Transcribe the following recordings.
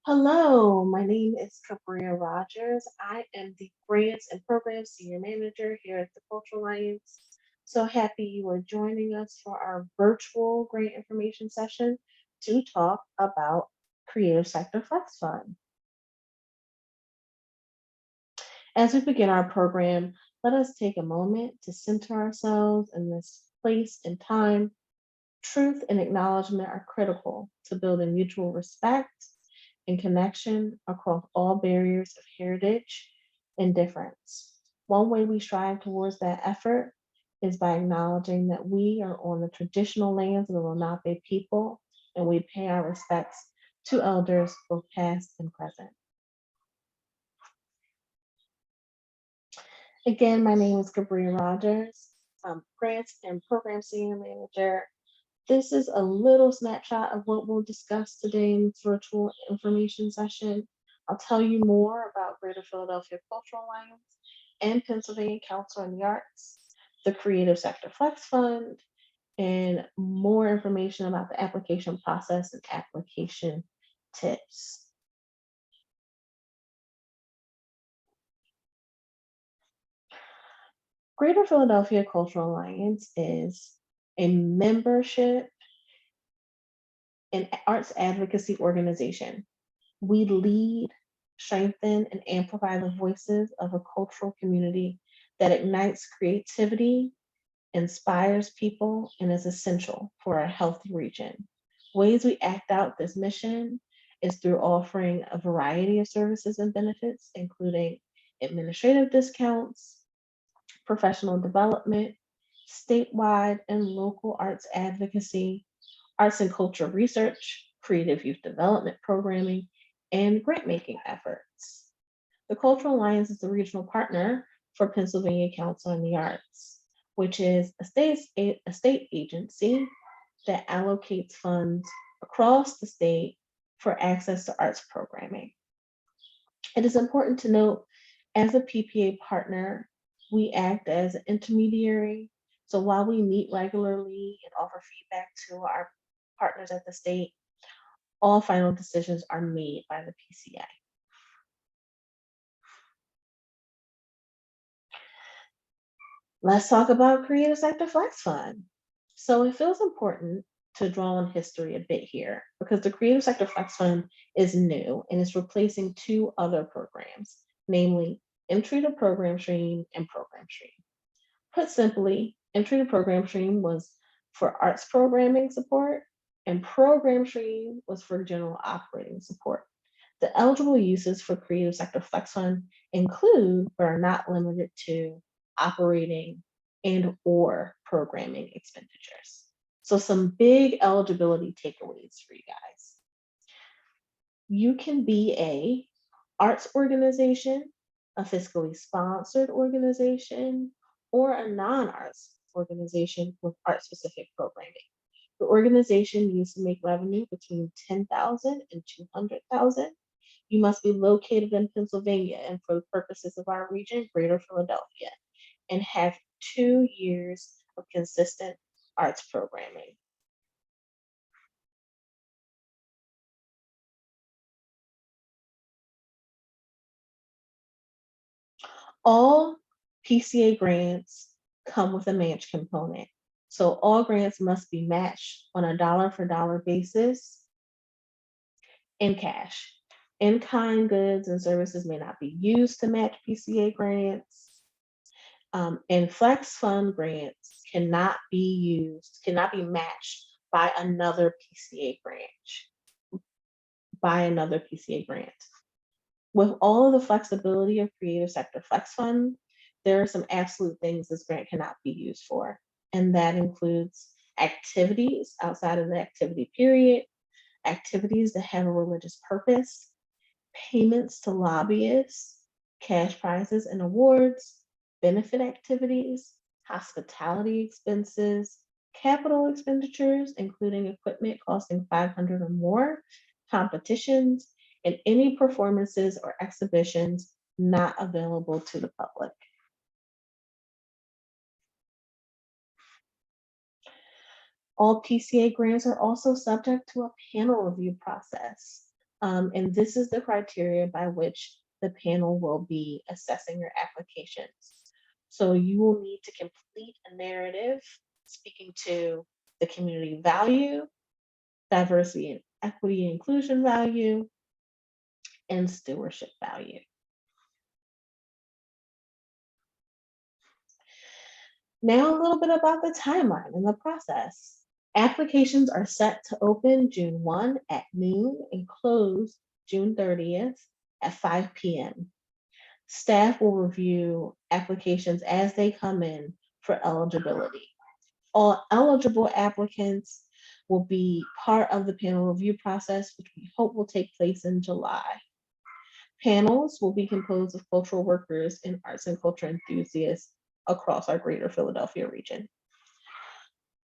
Hello, my name is Cabria Rogers. I am the Grants and Programs Senior Manager here at the Cultural Alliance. So happy you are joining us for our virtual grant information session to talk about Creative Sector Flex Fund. As we begin our program, let us take a moment to center ourselves in this place and time. Truth and acknowledgement are critical to building mutual respect and connection across all barriers of heritage and difference. One way we strive towards that effort is by acknowledging that we are on the traditional lands of the Lenape people and we pay our respects to elders both past and present. Again, my name is Gabrielle Rogers. I'm Grants and Program Senior Manager. This is a little snapshot of what we'll discuss today in this virtual information session. I'll tell you more about Greater Philadelphia Cultural Alliance and Pennsylvania Council on the Arts, the Creative Sector Flex Fund, and more information about the application process and application tips. Greater Philadelphia Cultural Alliance is a membership and arts advocacy organization. We lead, strengthen, and amplify the voices of a cultural community that ignites creativity, inspires people, and is essential for a healthy region. Ways we act out this mission is through offering a variety of services and benefits, including administrative discounts, professional development, statewide and local arts advocacy, arts and culture research, creative youth development programming, and grant making efforts. The Cultural Alliance is the regional partner for Pennsylvania Council on the Arts, which is a state agency that allocates funds across the state for access to arts programming. It is important to note, as a PPA partner, we act as an intermediary. So while we meet regularly and offer feedback to our partners at the state, all final decisions are made by the PCA. Let's talk about Creative Sector Flex Fund. So it feels important to draw on history a bit here because the Creative Sector Flex Fund is new and is replacing two other programs, namely Entry to Program Stream and Program Stream. Put simply, Entry to Program Stream was for arts programming support, and Program Stream was for general operating support. The eligible uses for Creative Sector Flex Fund include, but are not limited to, operating and or programming expenditures. So some big eligibility takeaways for you guys. You can be a arts organization, a fiscally sponsored organization, or a non-arts organization with art-specific programming. The organization needs to make revenue between 10,000 and 200,000. You must be located in Pennsylvania and for the purposes of our region, Greater Philadelphia, and have 2 years of consistent arts programming. All PCA grants come with a match component. So all grants must be matched on a dollar for dollar basis in cash. In-kind goods and services may not be used to match PCA grants. And flex fund grants cannot be matched by another PCA grant. With all of the flexibility of Creative Sector Flex Fund, there are some absolute things this grant cannot be used for, and that includes activities outside of the activity period, activities that have a religious purpose, payments to lobbyists, cash prizes and awards, benefit activities, hospitality expenses, capital expenditures, including equipment costing 500 or more, competitions, and any performances or exhibitions not available to the public. All PCA grants are also subject to a panel review process. And this is the criteria by which the panel will be assessing your applications. So you will need to complete a narrative speaking to the community value, diversity and equity and inclusion value, and stewardship value. Now, a little bit about the timeline and the process. Applications are set to open June 1 at noon and close June 30th at 5 p.m. Staff will review applications as they come in for eligibility. All eligible applicants will be part of the panel review process, which we hope will take place in July. Panels will be composed of cultural workers and arts and culture enthusiasts across our greater Philadelphia region.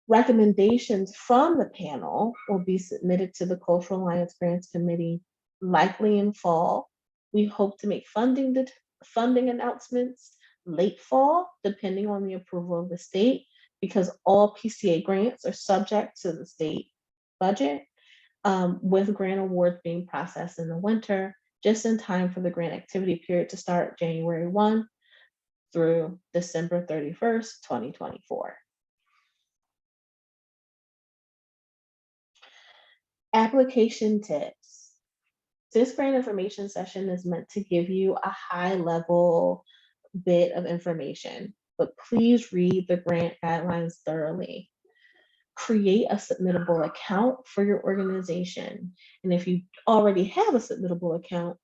Recommendations from the panel will be submitted to the Cultural Alliance Grants Committee likely in fall. We hope to make funding announcements late fall, depending on the approval of the state, because all PCA grants are subject to the state budget, with grant awards being processed in the winter, just in time for the grant activity period to start January 1 through December 31st, 2024. Application tips. This grant information session is meant to give you a high level bit of information, but please read the grant guidelines thoroughly. Create a submittable account for your organization. And if you already have a submittable account,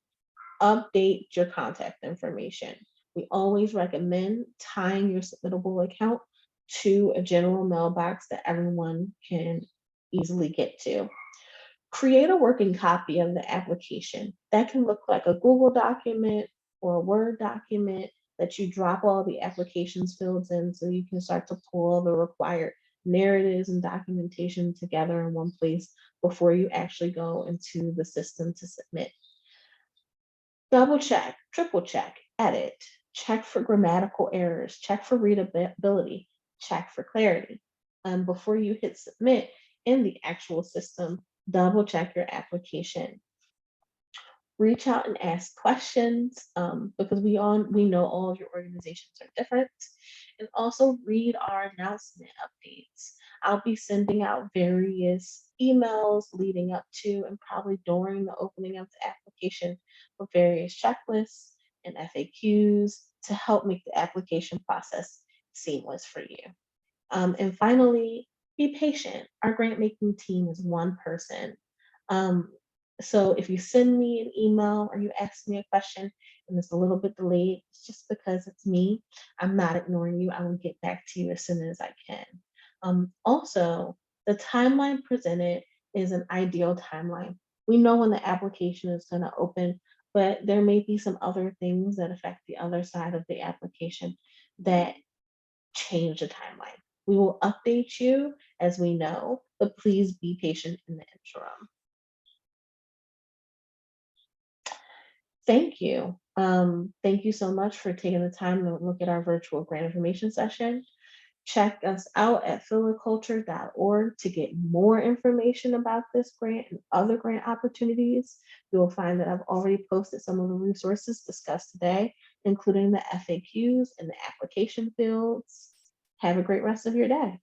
update your contact information. We always recommend tying your submittable account to a general mailbox that everyone can easily get to. Create a working copy of the application. That can look like a Google document or a Word document that you drop all the applications fields in so you can start to pull all the required narratives and documentation together in one place before you actually go into the system to submit. Double check, triple check, edit, check for grammatical errors, check for readability, check for clarity. Before you hit submit in the actual system, double check your application. Reach out and ask questions, because we know all of your organizations are different. And also read our announcement updates. I'll be sending out various emails leading up to and probably during the opening of the application with various checklists and FAQs to help make the application process seamless for you. And finally, be patient. Our grant making team is one person. So if you send me an email or you ask me a question and it's a little bit delayed, it's just because it's me. I'm not ignoring you. I will get back to you as soon as I can. Also, the timeline presented is an ideal timeline. We know when the application is going to open, but there may be some other things that affect the other side of the application that change the timeline. We will update you as we know, but please be patient in the interim. Thank you. Thank you so much for taking the time to look at our virtual grant information session. Check us out at philaculture.org to get more information about this grant and other grant opportunities. You will find that I've already posted some of the resources discussed today, including the FAQs and the application fields. Have a great rest of your day.